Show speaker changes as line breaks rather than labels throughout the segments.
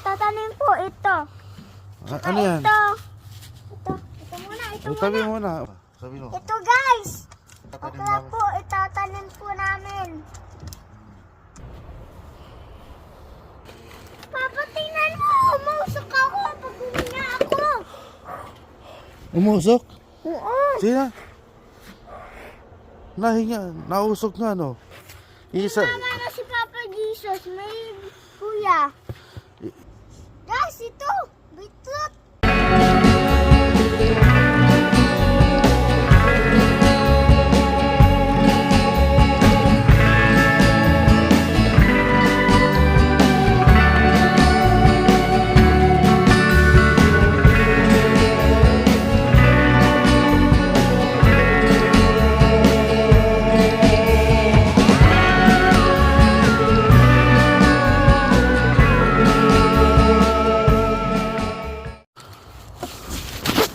tatanim po ito.
Ano yan?
Ito muna, ito
Tabi
muna.
muna. Sabi mo.
Ito guys.
Tatanim
Okra
namin.
po, itatanim po namin. Papa, tingnan mo. Umusok ako pag huminga ako.
Umusok?
Oo.
Sina? Nahinga. Nausok nga, no? Isa.
Tama na si Papa Jesus. May kuya. Guys, ito. Bitrut.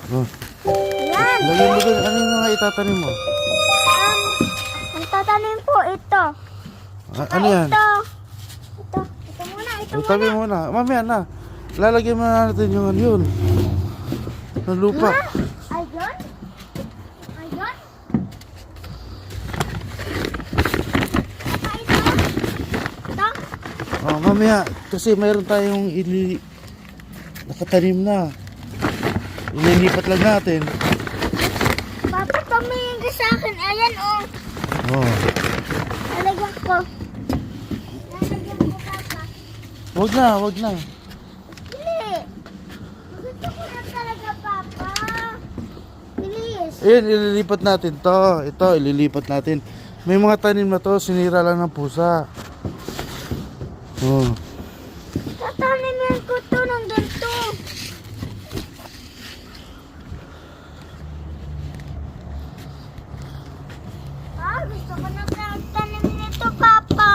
Oh.
Yan.
Lagyan mo dun. Ano yung mga itatanim mo?
Ang tatanim po ito.
Ano yan?
Ito muna, ito
Tabi
muna.
muna. Mamaya na. Lalagyan mo na natin yung ano yun. Ng lupa.
Ayun. Ayun. Papa, ito. Ito.
Oh, mamaya. Kasi mayroon tayong nakatanim na. Ililipat lang natin.
Papa, tumingin ka sa akin. Ayan, oh.
Oh.
Lalagyan ko. Lalagyan ko, Papa.
Wag na, wag na.
Dili. Gusto ko na talaga, Papa. Bilis.
Ayan, ililipat natin to. Ito, ililipat natin. May mga tanim na to, sinira lang ng pusa. Oh.
Tatanimin ko to ng ganito. Gusto ko na tanim nito, Papa.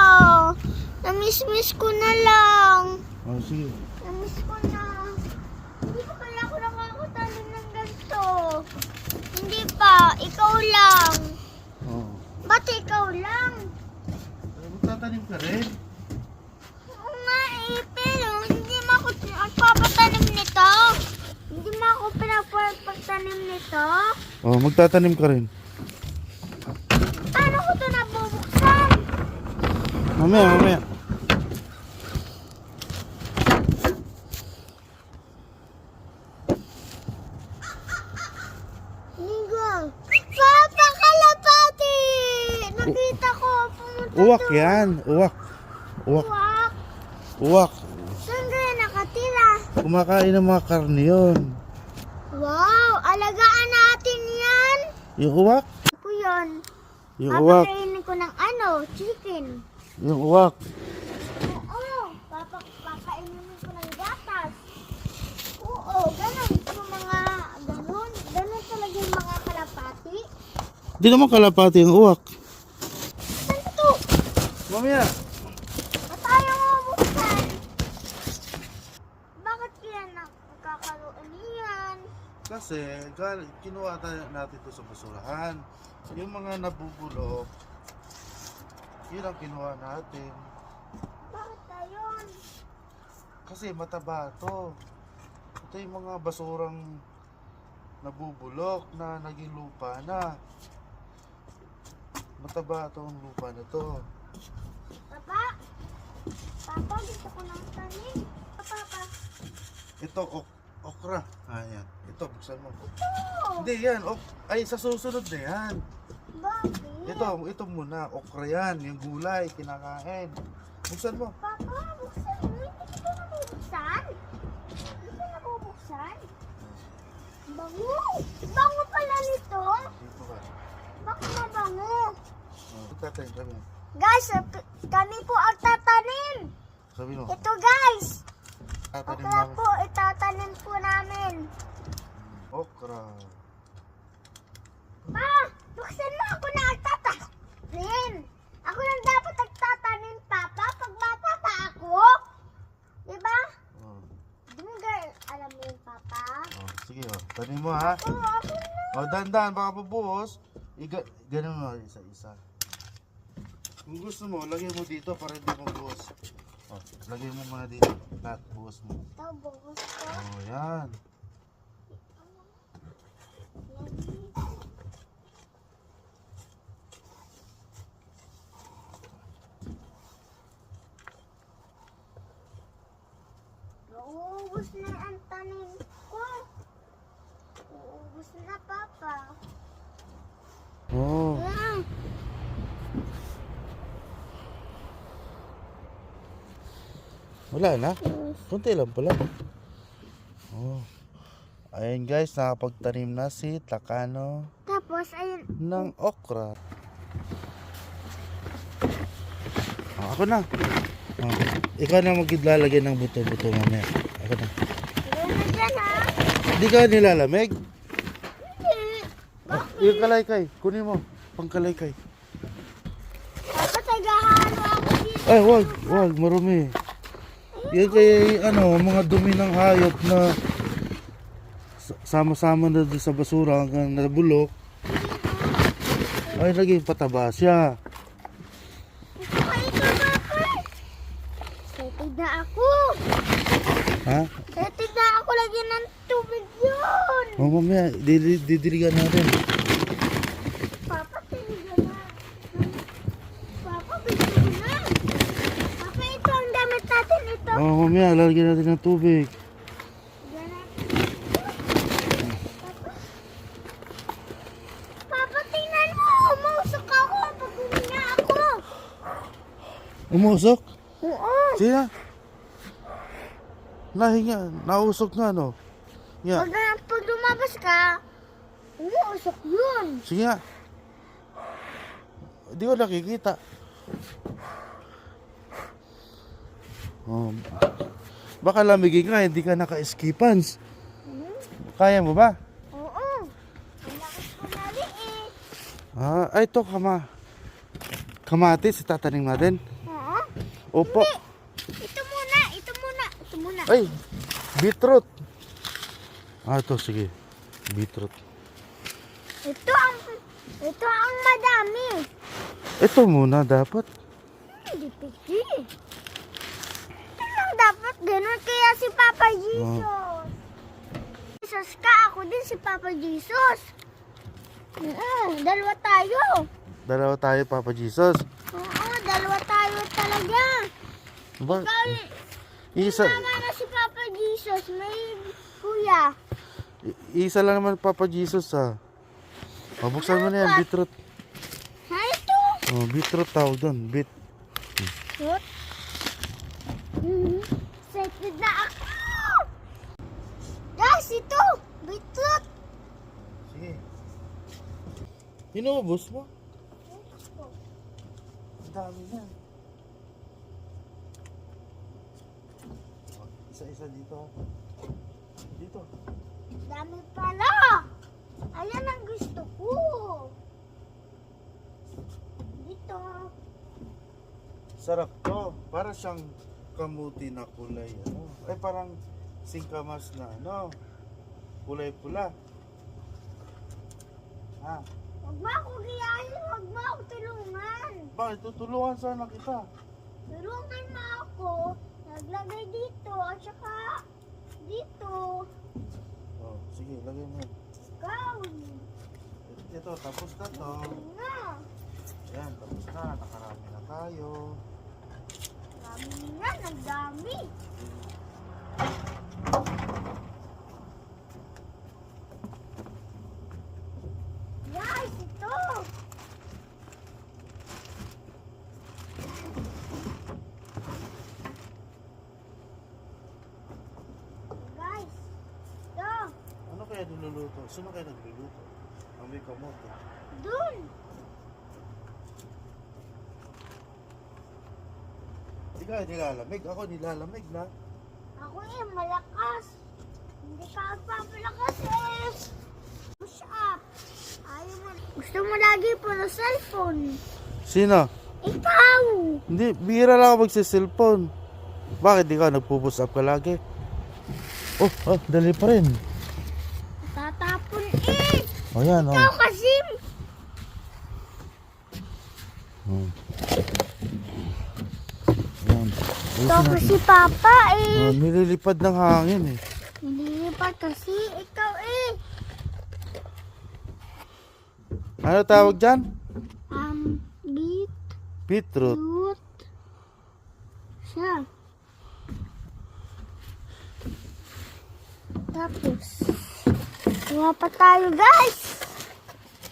Namiss-miss ko na lang.
Oh, sige.
Namiss ko na. Hindi ko kaya ako nakakatanim ng ganito. Hindi pa, ikaw lang.
Oh.
Ba't ikaw lang?
Magtatanim ka rin?
Oo nga pero hindi mo ako nagpapatanim nito. Hindi mo ako pinapagtanim nito.
Oh, magtatanim ka rin.
Paano ko ito nabubuksan?
Mamaya, mamaya.
Linggo. Papa, kalapati! Nakita ko, pumunta
Uwak
doon.
yan. Uwak. Uwak.
Uwak.
Uwak.
Saan kaya nakatira?
Kumakain ng mga karne yun.
Wow, alagaan natin yan.
Yung uwak?
Ako yun.
Yung uwak.
Papakainin ko ng chicken.
Yung uwak.
Oo, papakainin ko ng gatas. Oo, ganun. Yung mga, ganun. Ganun talaga yung mga kalapati.
Di naman kalapati yung uwak.
Saan ito?
Mamaya.
At ayaw mo buksan. Bakit kaya nakakaroon yan?
Kasi kinuha natin ito sa basurahan. Yung mga nabubulok, yun ang kinuha natin.
Bakit tayon?
Kasi mataba to. Ito yung mga basurang nabubulok na naging lupa na. Mataba tong lupa na to.
Papa? Papa, gusto ko ng tanim. Papa.
Ito okra. Ayan. Ito, buksan mo.
Oh,
Hindi yan. Ay, sa susunod na yan.
bakit?
Ito muna. Okra yan. Yung gulay, kinakain. Buksan mo.
Papa, buksan mo. Hindi ko nabubuksan. Hindi ko nabubuksan. Bango. Bango pala nito.
Dito ka.
Bakit mabango?
Magtatanim kami.
Guys, kami po ang tatanim.
Sabi mo.
Ito guys.
Tatanim
Okra
namin.
po, itatanim po namin.
Okra.
Pa, buksan mo ako na agtatanim. Ako lang dapat agtatanim, Papa, pag bata pa ako. Diba?
Oh.
Di mo girl, alam mo yun, Papa?
Oh, sige, tanim mo ha.
Oo, ako na.
Dahan-dahan, baka pabuhos. Ganun mo, isa-isa. Kung gusto mo, lagyan mo dito para hindi mabuhos. Oh, lagay mo muna dito. Lahat, buhos mo.
Ito, buhos ko.
Oh, yan.
Uubos na ang tanim ko. Uubos na, Papa.
Oh.
Ah,
Wala na. Kunti lang pala. Oh. Ayun guys, nakapagtanim na si Takano
tapos, ayun.
ng okra. Oh, ako na. Oh, ikaw na maglalagay ng buto-buto mamaya. Ako na.
Ayun na dyan, ha?
Hindi ka nilalamig?
Hindi.
Oh, yung kalaykay. Kunin mo. Pangkalaykay.
Papa, tagahalo ako dito.
Ay, wag. Marumi. Yan kay, mga dumi ng hayop na sama-sama na doon sa basura hanggang nabulok. Ay, naging pataba siya.
Ito, Papa. Setig na ako.
Ha?
Setig na ako. Lagyan ng tubig yun.
O, mamaya, didiligan natin.
Papa, tinigan na. Papa, bigyan mo na. Papa, ito ang damit natin. Ito.
O, mamaya, lalagyan natin ng tubig.
Yan na. Papa, tingnan mo. Umusok ako pag huminga ako.
Umusok?
Oo.
Sina? Nahinga, nausok nga, no? Yeah.
Pag lumabas ka, umusok yun.
Sige nga. Hindi ko nakikita. Oh. Baka lamigin ka, hindi ka naka-ski-pants. Kaya mo ba?
Oo. Ang lakas ko na eh.
Ay, ito, kamatis, itatanim natin.
Oo.
Opo.
Ito muna.
Ay, beetroot. Ito, sige. Beetroot.
Ito ang madami.
Ito muna dapat.
Hindi pigi. Ito lang dapat ganun kaya si Papa Jesus. Jesus ka, ako din si Papa Jesus. Dalawa tayo.
Dalawa tayo, Papa Jesus.
Oo, dalawa tayo talaga.
Ba?
Ikaw,
Isa,
mama na si Papa Jesus, may kuya.
isa lang naman, Papa Jesus, ha. Buksan mo na yan, beetroot.
Ha, ito?
Oh, beetroot tawag doon.
What? Excited na ako! Guys, ito! Beetroot!
Sige. Inuubos mo? Ang dami na. Isa-isa dito. Dito.
Dami pala! Ayan ang gusto ko! Dito.
Sarap to. Para siyang kamuti na kulay. Ay, parang singkamas na kulay pula. Ha?
Huwag mo ako giyahin, huwag mo ako tulungan.
Bakit? Tutulungan sana kita.
Tulungan mo ako. Naglagay dito at saka dito.
Oh, sige, lagay mo.
Ikaw.
Ito, tapos na to.
Nga.
Ayan, tapos na. Nakarami na tayo.
Dami nga, nagdami. Guys, ito. Guys, ito.
Ano kaya niluluto? Sino kaya nagluluto? Ang may kamote.
Dun.
Hindi ka nilalamig. Ako nilalamig na.
Ako malakas. Hindi ka papalakas eh. Push up. Ayaw mo. Gusto mo lagi puro cellphone.
Sino?
Ikaw.
Hindi, bihira lang ako magsiselfone. Bakit di ka nagpo-push up ka lagi? Oh, dali pa rin.
Tatapon eh.
O yan,
Ikaw kasi.
Yan.
Tapos si Papa
Nililipad ng hangin eh.
nililipat kasi ikaw
Ano tawag dyan?
Beetroot
Beetroot.
siya. Tapos, kuha pa tayo guys.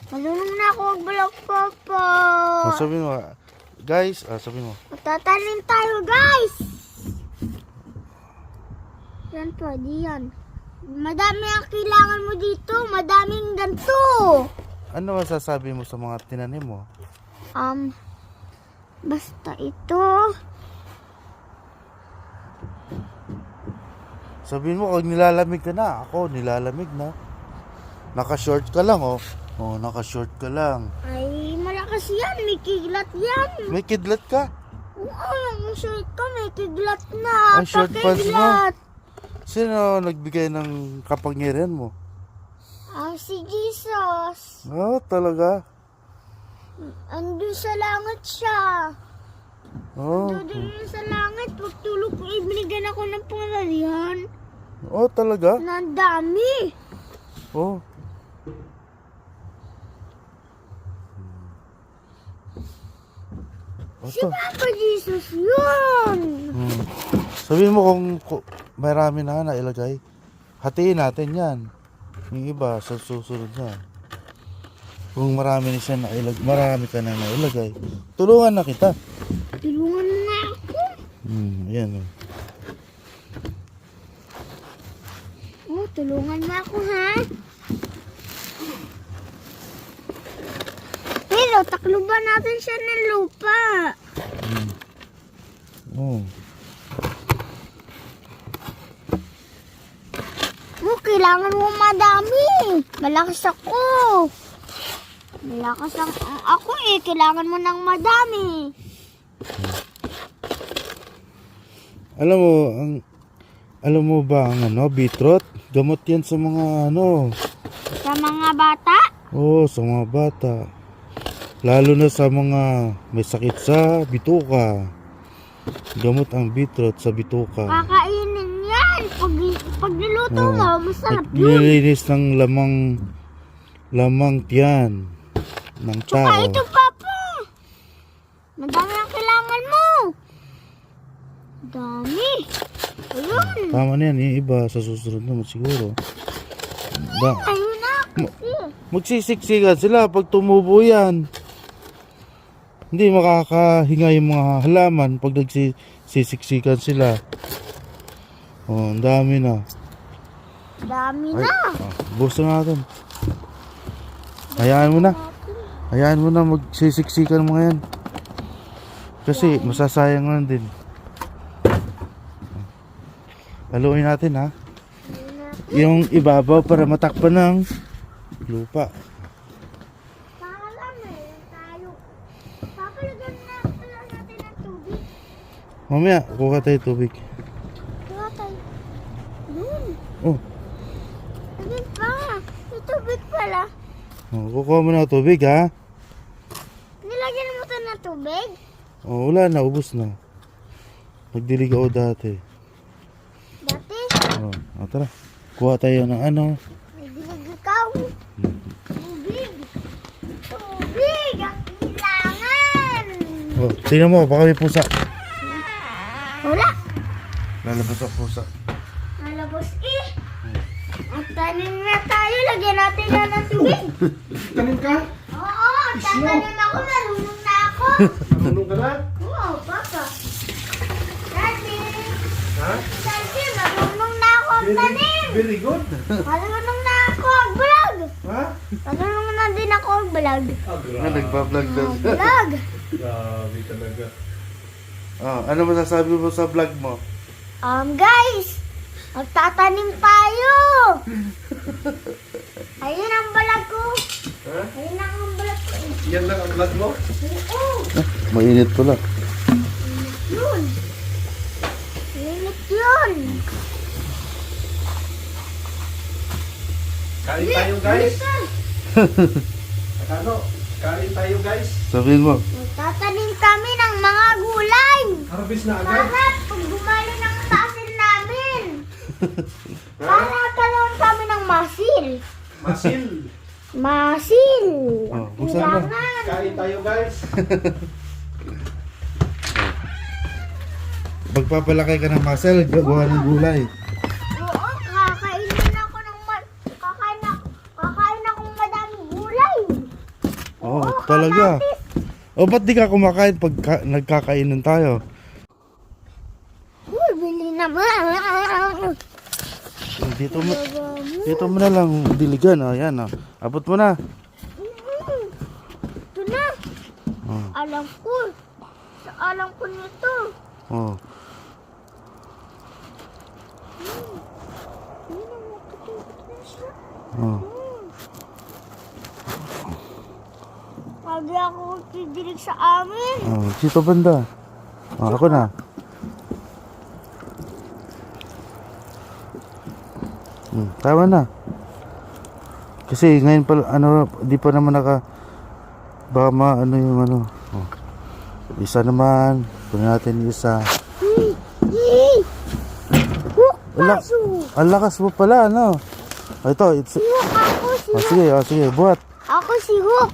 Malunong na ako mag-vlog Papa.
Sabihin mo, guys, sabihin mo.
Magtatanim tayo guys. Yan pwede yan. Madami ang kailangan mo dito. Madaming ganito.
Ano masasabi mo sa mga tinanim mo?
Basta ito.
Sabihin mo, kung nilalamig ka na. Ako, nilalamig na. Naka-short ka lang, oh. Oh, naka-short ka lang.
Ay, malakas yan. May kidlat yan.
May kidlat ka?
Oo, yung shirt ko may kidlat na.
Ang short pants mo?
Pakidlat.
Sino nagbigay ng kapangyarihan mo?
Si Jesus.
Oh, talaga?
Andun sa langit siya.
Oh,
Andun sa langit. Pag tulog ko, ibinigyan ako ng pangyarihan.
oh talaga?
Na ang dami.
Oh.
Si Papa Jesus yun.
Sabihin mo kung marami na nailagay, hatiin natin yan. Yung iba sa susunod na. Kung marami na siya nailagay, marami ka na nailagay, tulungan na kita.
Tulungan mo nga ako.
Ayan.
Oh, tulungan mo ako ha. Pero takluban natin siya ng lupa.
Oh.
Oh, kailangan mo madami. Malakas ako. Malakas ako kailangan mo ng madami.
Alam mo ba ang beetroot? Gamot yan sa mga
Sa mga bata?
Oo, sa mga bata. Lalo na sa mga may sakit sa bituka. Gamot ang beetroot sa bituka.
Kakainin yan. Pag niluto mo, masarap yun.
Nililinis ng lamang tiyan ng
Tsaka
tao.
ito, Papa. Madami ang kailangan mo. Dami. Ayun.
Tama na yan, yung iba sa susunod naman siguro.
Ayun na kasi.
Magsisiksikan sila pag tumubo yan. Hindi makakahinga yung mga halaman pag nagsisiksikan sila. Oh, ang dami na.
Dami
Ay,
na.
busto natin. Hayaan mo na. Hayaan mo na magsisiksikan mga yan. Kasi masasayang lang din. Haluin natin ha. Yung ibabaw para matakpan ng lupa.
Tayo. Papalagyan na pala natin ng tubig.
Mamaya, kuha tayo tubig.
Kuha tayo. Yun.
Oh,
Ayun pa. May tubig pala.
kukuha mo na tubig ha.
Nilagyan mo ito ng tubig?
Oh, wala na, ubos na. Nagdilig ako dati.
Dati,
Tara. Kuha tayo ng
may dilig ikaw. Tubig. Tubig ang kailangan.
Oh, tingnan mo, baka may pusa.
Wala.
Lalabas ang pusa.
Malabos Ang tanim na tayo. Lagyan natin na ng tubig.
Tanim ka?
Oo, tatanim ako. Marunong na ako.
Marunong ka na?
Oo, Papa. Daddy.
Ha?
Daddy, marunong na ako ang tanim.
Very good.
Marunong na ako ang vlog.
Ha?
Marunong na din ako ang vlog.
Nagpa-vlog daw.
Vlog.
Grabe talaga.
Ano masasabi mo sa vlog mo?
Guys, magtatanim tayo. Ayun ang vlog ko.
Ha?
Ayun ang vlog ko.
Yan lang ang vlog mo?
Oo,
Mainit pala.
yun. Init yun.
Kain tayo guys.
Bilisan.
Ano? Kain tayo guys.
Sabihin mo.
Magtatanim kami ng mga gulay.
Harvest na agad.
Para pag Para karoon kami ng masil.
Masil.
Masil.
Oh, buksan mo.
Kailangan.
Kain tayo guys.
Pagpapalaki ka ng muscle, gawa ng gulay.
Oo, kakainin ako kakain akong madaming gulay.
Oo, talaga. O ba't di ka kumakain pag nagkakainan tayo?
Uy, bili naman.
Dito mo na lang diligan. O, yan. O. Abot mo na.
Ito na.
Oh.
Alam ko nito.
Oh. Oh.
Lagi ako kidilig sa amin.
Oh, dito banda. Oh, ako na. Tama na. Kasi ngayon pa di pa naman baka ano yung ano. Oh. Isa naman. Punin natin yung isa. Wala.
Kaso,
Ang lakas mo pala, ano? Oh, ito.
si Hook ako, si Hook.
Sige, buhat.
Ako si Hook.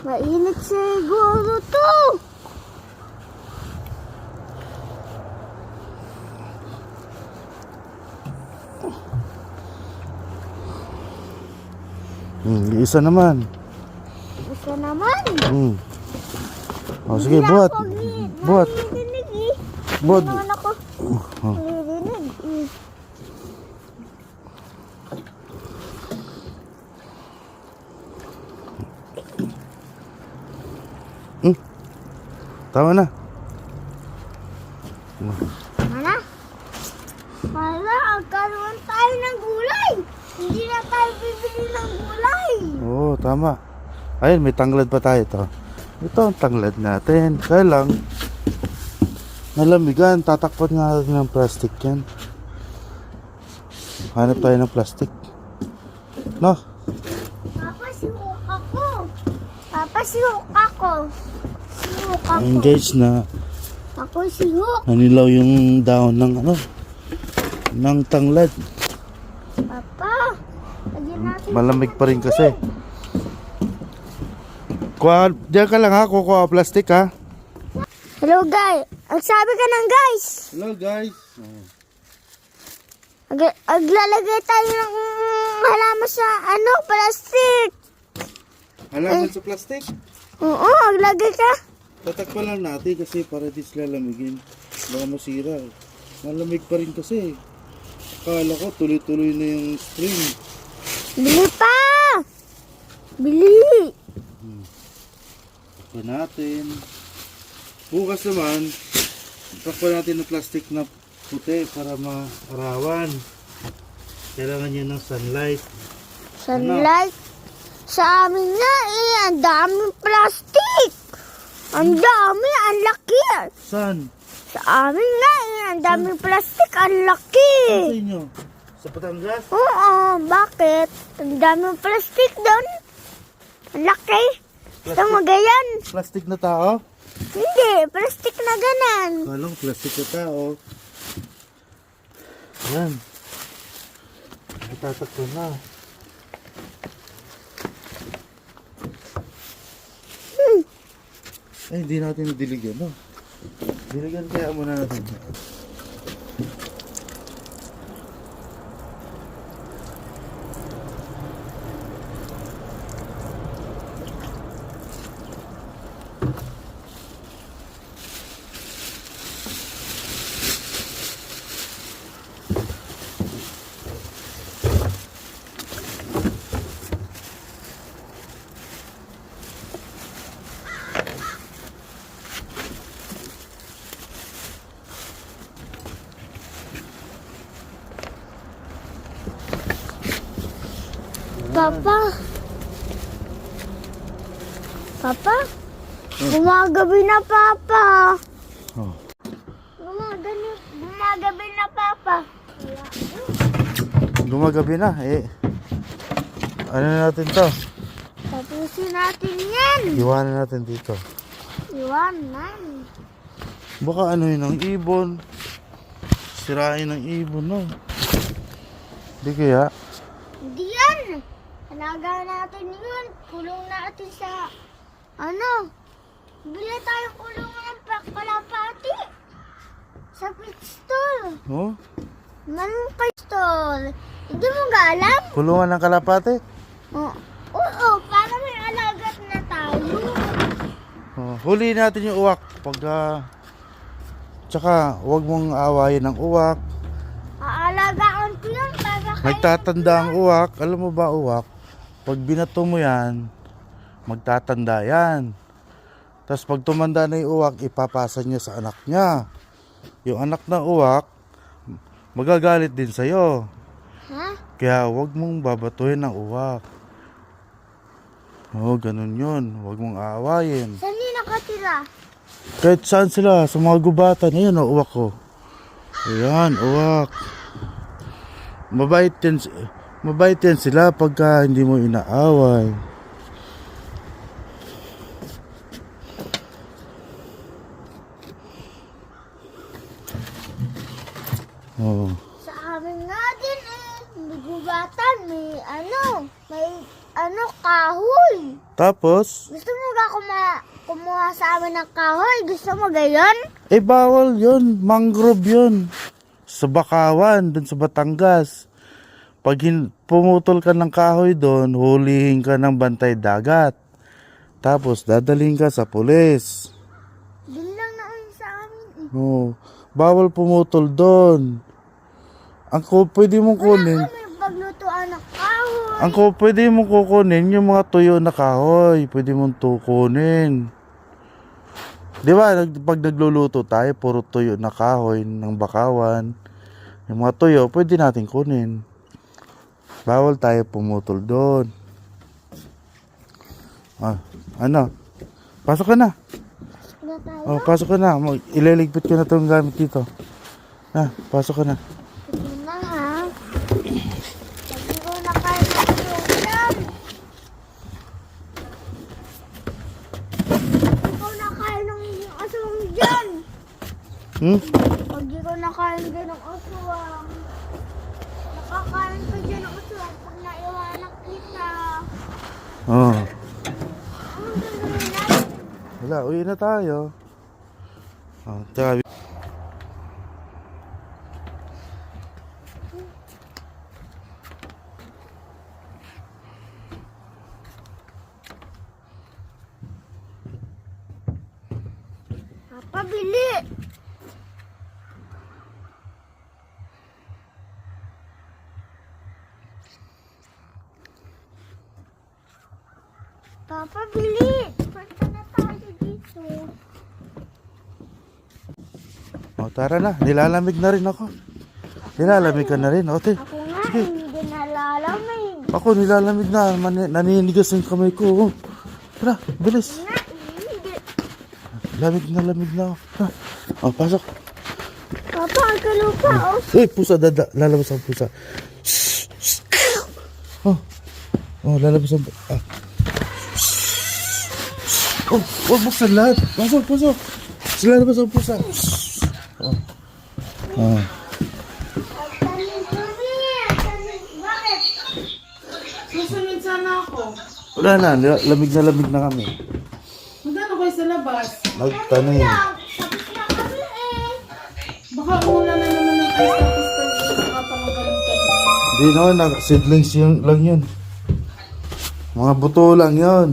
Mainit siguro to.
Isa naman.
Gusto naman.
Oh, sige, buhat. Buhat.
Narinig eh.
Buhat.
Hindi naman ako narinig eh.
Tama na.
Mana? Wala, agkaroon tayo ng gulay. Hindi na tayo bibili ng gulay.
Oo, tama. Ayun, may tanglad pa tayo ito. Ito ang tanglad natin. Kaya lang, nalamigan. Tatakpan nga natin ng plastic yan. Hanap tayo ng plastic. No?
Papa, si Hook ako. Papa, si Hook ako. Si Hook ako.
Ayun guys, na
Ako si Hook.
nanilaw yung dahon ng ng tanglad.
Papa, lagyan natin.
Malamig pa rin kasi. Diyan ka lang ha, kukuha plastic ha.
Hello guys. Ang sabi ka ng guys.
Hello guys.
Aglalagay tayo ng halaman sa plastic.
Halaman sa plastic?
Oo, aglagay ka.
Tatakpan lang natin kasi para di sila lamigin. Baka masira. Malamig pa rin kasi. Akala ko tuloy-tuloy na yung spring.
Bili pa. Bili.
Takpan natin. Bukas naman, takpan natin ng plastic na puti para maarawan. Kailangan niya ng sunlight.
Sunlight. Sa amin nga ang daming plastic. Ang dami, ang laki.
Saan?
Sa amin nga ang daming plastic, ang laki.
Saan sa inyo? Sa Batangas?
Oo, bakit? Ang daming plastic doon. Ang laki. Ito mo ganyan.
Plastic na tao?
Hindi, plastic na ganan.
Kalong plastic na tao. Yan. Itatakpan na. Ay, hindi natin diligan, no? Diligan kaya muna natin.
Papa. Papa? Gumagabi na, Papa.
Oh.
Gumagabi na, Papa.
Gumagabi na, ano na natin to?
Tapusin natin yan.
Iwanan natin dito.
Iwanan.
Baka ano yun ng ibon. Sirain ng ibon, no? Di kaya?
Hindi yan. Alaga natin yun. Kulong natin sa, ano, bili tayong kulong ng kalapati. Sa pet store.
Oh?
Manong pet store. Hindi mo ga alam?
Kulungan ng kalapate?
Oo, para may alagat na tayo.
Oh, huli natin yung uwak. Tsaka, huwag mong awayin ng uwak.
Aalagaan ko yun para kayo.
Magtatanda ang uwak. Alam mo ba uwak? Pag binato mo yan, magtatanda yan. Tapos pag tumanda na yung uwak, ipapasa niya sa anak niya. Yung anak na uwak, magagalit din sa'yo.
Ha?
Kaya huwag mong babatuhin ng uwak. Oo, ganun yun. Huwag mong aawayin.
Saan yun nakatira?
Kahit saan sila, sa mga gubatan. Ayan o, uwak ko. Ayan, uwak. Mabait yan sila pagka hindi mo inaaway. Oh.
Sa amin nga din may gubatan, may kahoy.
Tapos,
Gusto mo ba kumuha sa amin ng kahoy? Gusto mo gayon?
bawal yun. Mangrove yun. Sa Bakawan, dun sa Batangas. Pag pumutol ka ng kahoy doon, hulihin ka ng bantay dagat. Tapos, dadalhin ka sa pulis.
Yun lang naman sa amin.
Oh, bawal pumutol doon. Pwede mong kunin.
Wala kami paglutuan ng kahoy.
Pwede mong kukunin yung mga tuyo na kahoy. Pwede mong kukunin. Di ba, pag nagluluto tayo, puro tuyo na kahoy ng Bakawan. Yung mga tuyo, pwede natin kunin. Bawal tayo pumutol doon. Ano? Pasok ka na.
Na tayo?
Oh, pasok ka na. Ililigpit ko na itong gamit dito. Pasok ka na.
Ito na ha. Pag ko na kayo ng yan. Ikaw na kayo ng aswang dyan. Pag di ko na kayo dyan ng aswang. Nakakain ko dyan ng aswang pag naiwanan kita.
Oh.
Anong gagawin natin?
Wala, uwi na tayo. Tsaka,
Papabili. Papabili. Punta na tayo dito.
tara na. Nilalamig na rin ako. Nilalamig ka na rin. Ote.
Ako nga, hindi nalalamig.
Ako nilalamig na. Naninigas yung kamay ko. Tara, bilis.
Nga, hindi.
Lamig na ako. Pasok.
Papa, ang kalupa, oh.
Pusa, lalabas ang pusa. Lalabas ang pusa. Huwag buksan lahat. Pasok. Lalabas ang pusa.
Bakit?
Susunod sana ako.
Wala na, lamig na kami.
Magkano kayo sa labas?
Nagtanong.
Tapos na kami
Baka una na naman ng ice tapos kayo nakapangagaling ka.
Hindi naman, seedlings lang yun. Mga buto lang yun.